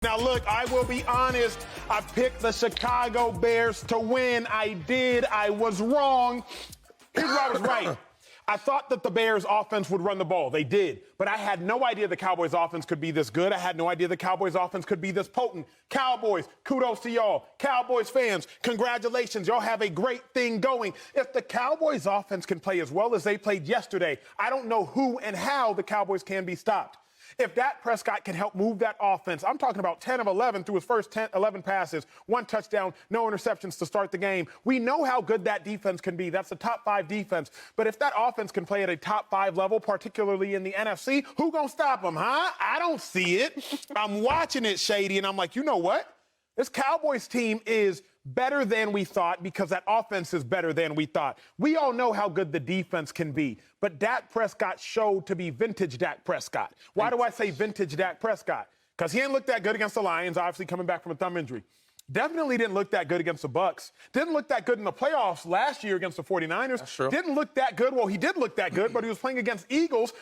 Now, look, I will be honest. I picked the Chicago Bears to win. I did. I was wrong. Here's where I was right. I thought that the Bears' offense would run the ball. They did. But I had no idea the Cowboys' offense could be this good. I had no idea the Cowboys' offense could be this potent. Cowboys, kudos to y'all. Cowboys fans, congratulations. Y'all have a great thing going. If the Cowboys' offense can play as well as they played yesterday, I don't know who and how the Cowboys can be stopped. If Dak Prescott can help move that offense, I'm talking about 10 of 11 through his first 11 passes, 1 touchdown, no interceptions to start the game. We know how good that defense can be. That's a top 5 defense. But if that offense can play at a top 5 level, particularly in the NFC, who gonna stop them, huh? I don't see it. I'm watching it, Shady, and I'm like, you know what? This Cowboys team is better than we thought because that offense is better than we thought. We all know how good the defense can be, but Dak Prescott showed to be vintage Dak Prescott. Why do I say vintage Dak Prescott? Because he didn't look that good against the Lions, obviously coming back from a thumb injury. Definitely didn't look that good against the Bucs. Didn't look that good in the playoffs last year against the 49ers. That's true. Didn't look that good. Well, he did look that good, but he was playing against Eagles,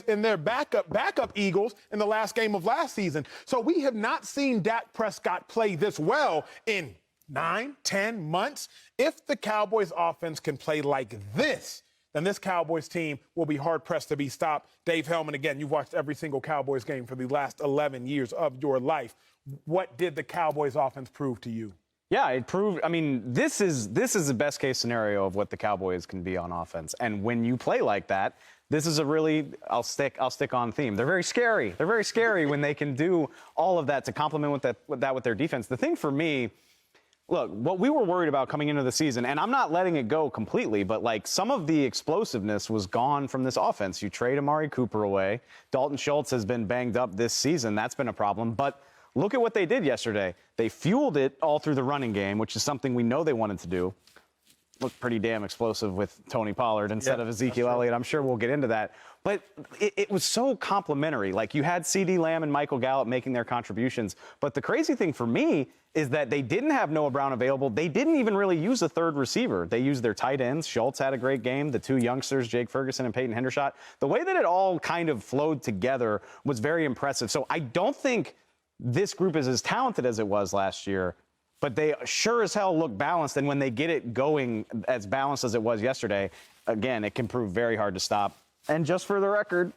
in their backup Eagles in the last game of last season. So we have not seen Dak Prescott play this well in 9, 10 months. If the Cowboys offense can play like this, then this Cowboys team will be hard-pressed to be stopped. Dave Hellman, again, you've watched every single Cowboys game for the last 11 years of your life. What did the Cowboys offense prove to you? Yeah, it proved. I mean, this is the best case scenario of what the Cowboys can be on offense. And when you play like that, this is a really I'll stick on theme. They're very scary. They're very scary when they can do all of that to complement with their defense. The thing for me, look, what we were worried about coming into the season, and I'm not letting it go completely, but like some of the explosiveness was gone from this offense. You trade Amari Cooper away. Dalton Schultz has been banged up this season. That's been a problem. But look at what they did yesterday. They fueled it all through the running game, which is something we know they wanted to do. Looked pretty damn explosive with Tony Pollard instead of Ezekiel Elliott. I'm sure we'll get into that. But it was so complimentary. Like, you had CeeDee Lamb and Michael Gallup making their contributions. But the crazy thing for me is that they didn't have Noah Brown available. They didn't even really use a third receiver. They used their tight ends. Schultz had a great game. The 2 youngsters, Jake Ferguson and Peyton Hendershot. The way that it all kind of flowed together was very impressive. So I don't think this group is as talented as it was last year, but they sure as hell look balanced. And when they get it going as balanced as it was yesterday, again, it can prove very hard to stop. And just for the record,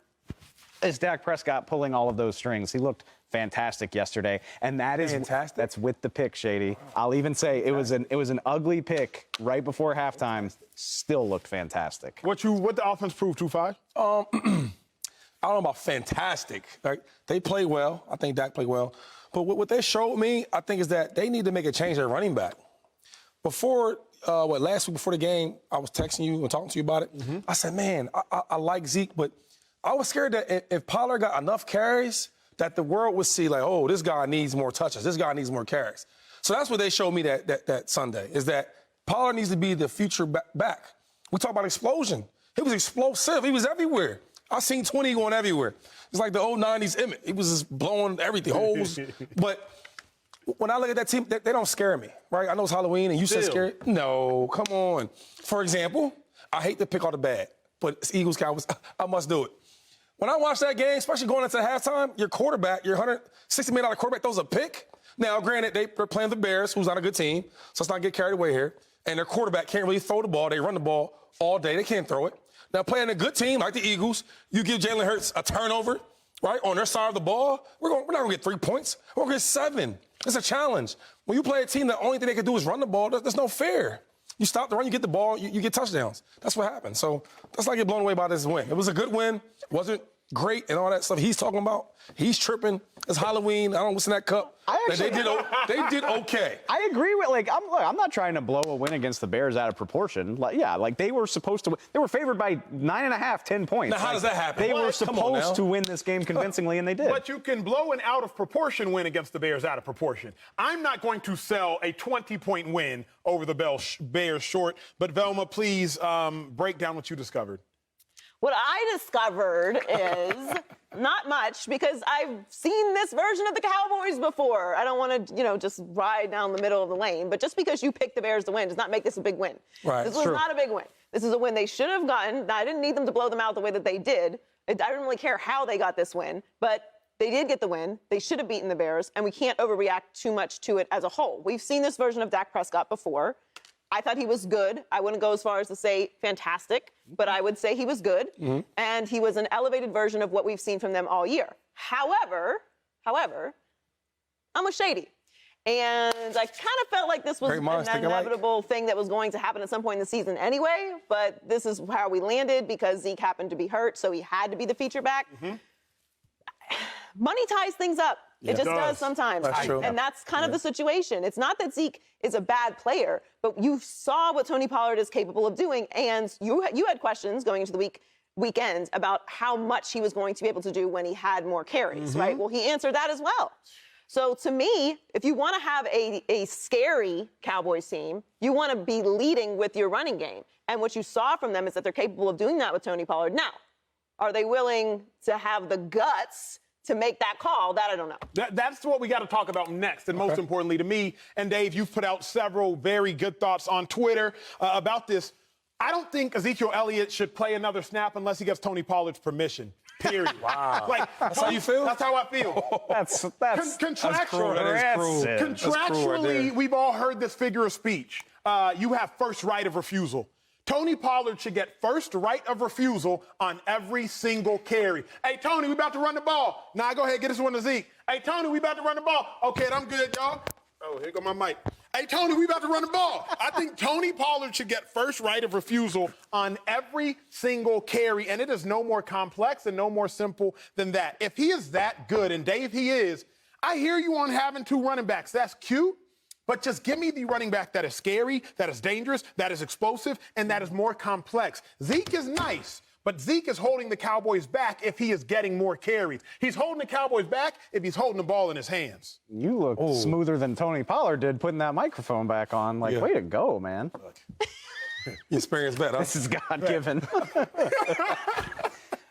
is Dak Prescott pulling all of those strings. He looked fantastic yesterday. And that is fantastic. That's with the pick, Shady. I'll even say it was an ugly pick right before halftime. Still looked fantastic. What the offense proved, 2-5? I don't know about fantastic. Like, they play well. I think Dak played well. But what they showed me, I think, is that they need to make a change at running back. Before, last week before the game, I was texting you and talking to you about it. Mm-hmm. I said, man, I like Zeke, but I was scared that if Pollard got enough carries, that the world would see, like, oh, this guy needs more touches. This guy needs more carries. So that's what they showed me that Sunday, is that Pollard needs to be the future back. We talk about explosion. He was explosive. He was everywhere. I seen 20 going everywhere. It's like the old 90s Emmett. He was just blowing everything, holes. But when I look at that team, they don't scare me, right? I know it's Halloween, and you said scary. No, come on. For example, I hate to pick all the bad, but it's Eagles, Cowboys. I must do it. When I watch that game, especially going into halftime, your quarterback, your $160 million quarterback throws a pick. Now, granted, they're playing the Bears, who's not a good team, so let's not get carried away here. And their quarterback can't really throw the ball. They run the ball all day. They can't throw it. Now, playing a good team like the Eagles, you give Jalen Hurts a turnover, right, on their side of the ball, we're not going to get 3 points. We're going to get 7. It's a challenge. When you play a team, the only thing they can do is run the ball. That's no fair. You stop the run, you get the ball, you get touchdowns. That's what happened. So let's not get blown away by this win. It was a good win. Wasn't great and all that stuff he's talking about. He's tripping. It's Halloween. I don't listen to that cup. They did okay. I agree with, I'm not trying to blow a win against the Bears out of proportion. They were supposed to. They were favored by 9.5, 10 points. Now, how does that happen? They were supposed to win this game convincingly, and they did. But you can blow an out of proportion win against the Bears out of proportion. I'm not going to sell a 20-point win over the Bears short. But Velma, please break down what you discovered. What I discovered is not much, because I've seen this version of the Cowboys before. I don't want to, just ride down the middle of the lane. But just because you picked the Bears to win does not make this a big win. Right, this was not a big win. This is a win they should have gotten. Now, I didn't need them to blow them out the way that they did. I didn't really care how they got this win. But they did get the win. They should have beaten the Bears, and we can't overreact too much to it as a whole. We've seen this version of Dak Prescott before. I thought he was good. I wouldn't go as far as to say fantastic, but I would say he was good. And he was an elevated version of what we've seen from them all year. However, I'm a shady. And I kind of felt like this was an inevitable thing that was going to happen at some point in the season anyway, but this is how we landed because Zeke happened to be hurt, so he had to be the feature back. Money ties things up. It just does sometimes. That's true. And that's kind of the situation. It's not that Zeke is a bad player, but you saw what Tony Pollard is capable of doing, and you had questions going into the weekend about how much he was going to be able to do when he had more carries, right? Well, he answered that as well. So to me, if you want to have a scary Cowboys team, you want to be leading with your running game. And what you saw from them is that they're capable of doing that with Tony Pollard. Now, are they willing to have the guts to make that call? That I don't know. That's what we got to talk about next. And most importantly to me, and Dave, you've put out several very good thoughts on Twitter about this. I don't think Ezekiel Elliott should play another snap unless he gets Tony Pollard's permission. Period. Wow. Like, that's how you feel? That's how I feel. That's Contractually, That is cruel. Contractually, we've all heard this figure of speech. You have first right of refusal. Tony Pollard should get first right of refusal on every single carry. Hey, Tony, we about to run the ball. Nah, go ahead, get this one to Zeke. Hey, Tony, we about to run the ball. Okay, I'm good, y'all. Oh, here go my mic. Hey, Tony, we about to run the ball. I think Tony Pollard should get first right of refusal on every single carry, and it is no more complex and no more simple than that. If he is that good, and Dave, he is, I hear you on having two running backs. That's cute, but just give me the running back that is scary, that is dangerous, that is explosive, and that is more complex. Zeke is nice, but Zeke is holding the Cowboys back if he is getting more carries. He's holding the Cowboys back if he's holding the ball in his hands. You look smoother than Tony Pollard did putting that microphone back on. Like, way to go, man. You experienced that, huh? This is God-given.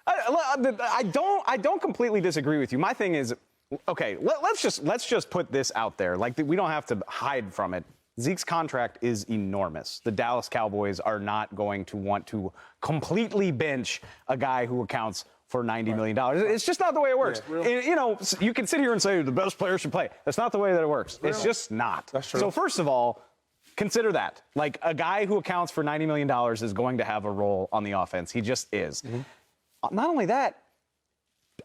I don't completely disagree with you. My thing is, okay, let's just put this out there. Like, we don't have to hide from it. Zeke's contract is enormous. The Dallas Cowboys are not going to want to completely bench a guy who accounts for $90 million. It's just not the way it works. You know, you can sit here and say the best player should play. That's not the way that it works. It's just not. That's true. So first of all, consider that. Like, a guy who accounts for $90 million is going to have a role on the offense. He just is. Not only that,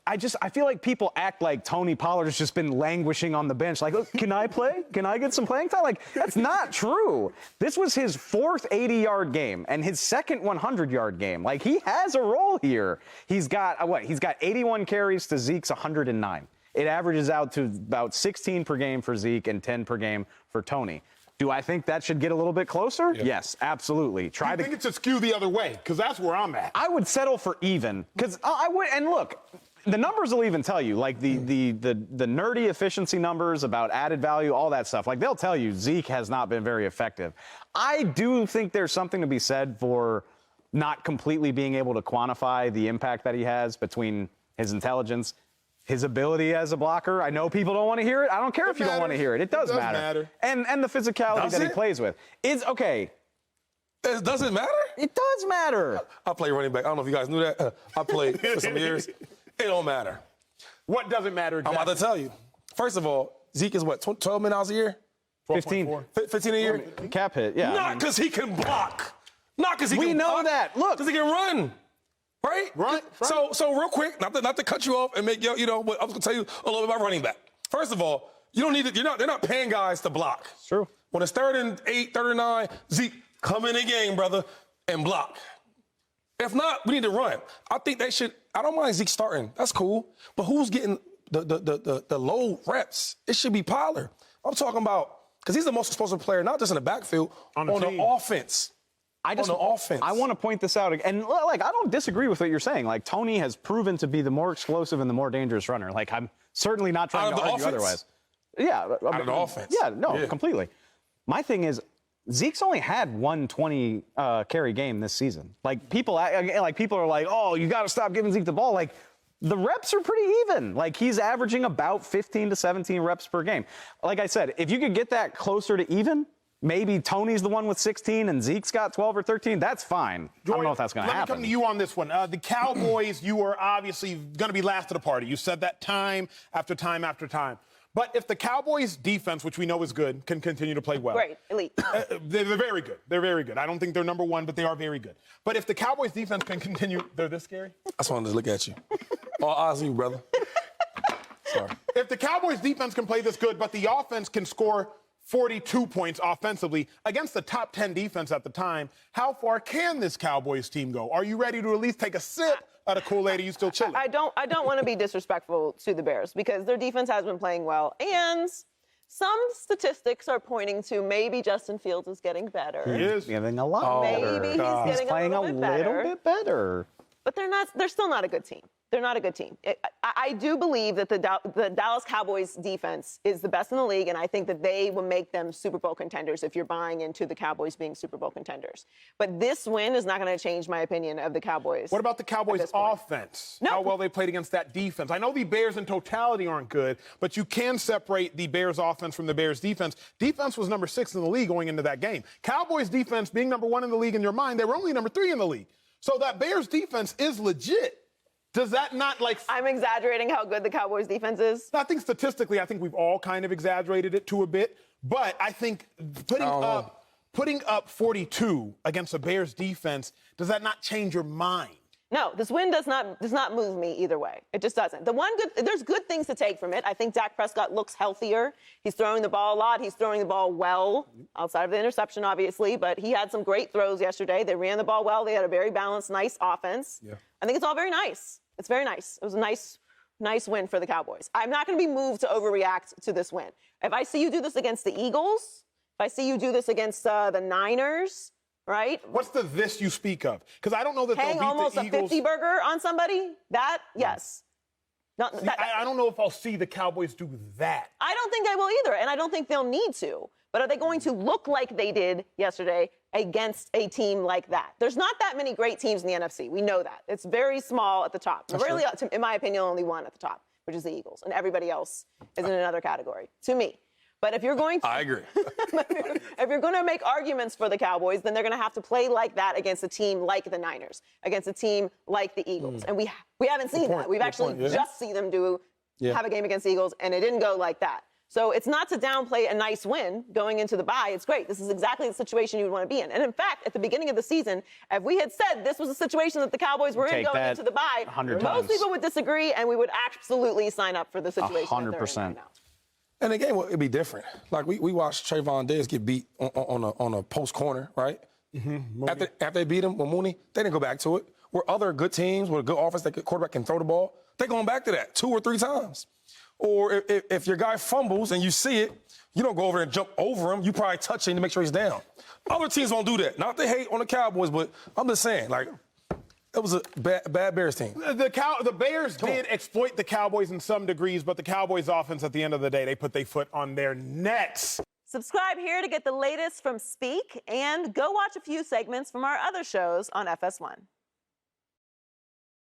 I feel like people act like Tony Pollard has just been languishing on the bench. Like, look, can I play? Can I get some playing time? Like, that's not true. This was his fourth 80-yard game and his second 100-yard game. Like, he has a role here. He's got, He's got 81 carries to Zeke's 109. It averages out to about 16 per game for Zeke and 10 per game for Tony. Do I think that should get a little bit closer? Yeah. Yes, absolutely. I think it should skew the other way, because that's where I'm at. I would settle for even, because I would, and look, the numbers will even tell you, like the nerdy efficiency numbers about added value, all that stuff. Like, they'll tell you Zeke has not been very effective. I do think there's something to be said for not completely being able to quantify the impact that he has between his intelligence, his ability as a blocker. I know people don't want to hear it. I don't care if you don't want to hear it. It does matter. And the physicality that he plays with is okay. It doesn't matter? It does matter. I play running back. I don't know if you guys knew that. I played for some years. It don't matter. What doesn't matter exactly? I'm about to tell you. First of all, Zeke is what, $12 million a year? 15. 15 a year? Cap hit, yeah. Not because he can block. Not because he can block. We know that. Look. Because he can run. Right? Right. So real quick, not to cut you off and make you know, I was gonna tell you a little bit about running back. First of all, you don't need to, they're not paying guys to block. It's true. When it's 3rd and 8, 3rd and 9, Zeke, come in the game, brother, and block. If not, we need to run. I think they should. I don't mind Zeke starting. That's cool. But who's getting the low reps? It should be Pollard. I'm talking about, because he's the most explosive player, not just in the backfield, on the offense. I want to point this out. And, like, I don't disagree with what you're saying. Like, Tony has proven to be the more explosive and the more dangerous runner. Like, I'm certainly not trying to argue otherwise. Yeah. Out of the offense. Yeah, no, completely. My thing is, Zeke's only had one 20 carry game this season. Like, people are like, oh, you got to stop giving Zeke the ball. Like, the reps are pretty even. Like, he's averaging about 15 to 17 reps per game. Like I said, if you could get that closer to even, maybe Tony's the one with 16 and Zeke's got 12 or 13. That's fine. I don't know if that's going to happen. Let me come to you on this one. The Cowboys, you are obviously going to be last to the party. You said that time after time after time. But if the Cowboys' defense, which we know is good, can continue to play well. Great, elite. They're very good. They're very good. I don't think they're number one, but they are very good. But if the Cowboys' defense can continue, they're this scary? I just wanted to look at you. All eyes on you, brother. Sorry. If the Cowboys' defense can play this good, but the offense can score 42 points offensively against the top 10 defense at the time, how far can this Cowboys team go? Are you ready to at least take a sip of the Kool-Aid? Are you still chilling? I don't want to be disrespectful to the Bears because their defense has been playing well, and some statistics are pointing to maybe Justin Fields is getting better. He is. Getting a lot better. Maybe he's getting playing a little bit better. But they're still not a good team. They're not a good team. I do believe that the Dallas Cowboys defense is the best in the league, and I think that they will make them Super Bowl contenders if you're buying into the Cowboys being Super Bowl contenders. But this win is not going to change my opinion of the Cowboys. What about the Cowboys' offense? No. How well they played against that defense? I know the Bears in totality aren't good, but you can separate the Bears' offense from the Bears' defense. Defense was number 6 in the league going into that game. Cowboys' defense being number 1 in the league in your mind, they were only number 3 in the league. So that Bears' defense is legit. Does that not I'm exaggerating how good the Cowboys defense is. I think statistically, I think we've all kind of exaggerated it to a bit. But I think putting up 42 against a Bears defense, does that not change your mind? No, this win does not move me either way. It just doesn't. There's good things to take from it. I think Dak Prescott looks healthier. He's throwing the ball a lot. He's throwing the ball well, outside of the interception, obviously. But he had some great throws yesterday. They ran the ball well. They had a very balanced, nice offense. Yeah. I think it's all very nice. It's very nice. It was a nice win for the Cowboys. I'm not going to be moved to overreact to this win. If I see you do this against the Eagles, if I see you do this against the Niners, right? What's the this you speak of? Because I don't know that they'll beat almost the Eagles. a 50 burger on somebody? That, yes. I don't know if I'll see the Cowboys do that. I don't think they will either, and I don't think they'll need to. But are they going to look like they did yesterday against a team like that? There's not that many great teams in the NFC. We know that. It's very small at the top. Really, in my opinion, only one at the top, which is the Eagles, and everybody else is in another category, to me. But if you're going to... I agree. If you're going to make arguments for the Cowboys, then they're going to have to play like that against a team like the Niners, against a team like the Eagles. And we haven't seen that. We've actually just seen them have a game against the Eagles, and it didn't go like that. So it's not to downplay a nice win going into the bye. It's great. This is exactly the situation you would want to be in. And in fact, at the beginning of the season, if we had said this was a situation that the Cowboys were in going into the bye, most people would disagree, and we would absolutely sign up for the situation 100%. That they're in right now. And the game would be different. Like, we watched Trayvon Diggs get beat on a post corner, right? Mm-hmm. After they beat him with Mooney, they didn't go back to it. Where other good teams with a good offense, that quarterback can throw the ball, they're going back to that 2 or 3 times. Or if your guy fumbles and you see it, you don't go over there and jump over him. You probably touch him to make sure he's down. Other teams don't do that. Not to hate on the Cowboys, but I'm just saying, like, it was a bad Bears team. The Bears did exploit the Cowboys in some degrees, but the Cowboys' offense, at the end of the day, they put their foot on their necks. Subscribe here to get the latest from Speak, and go watch a few segments from our other shows on FS1.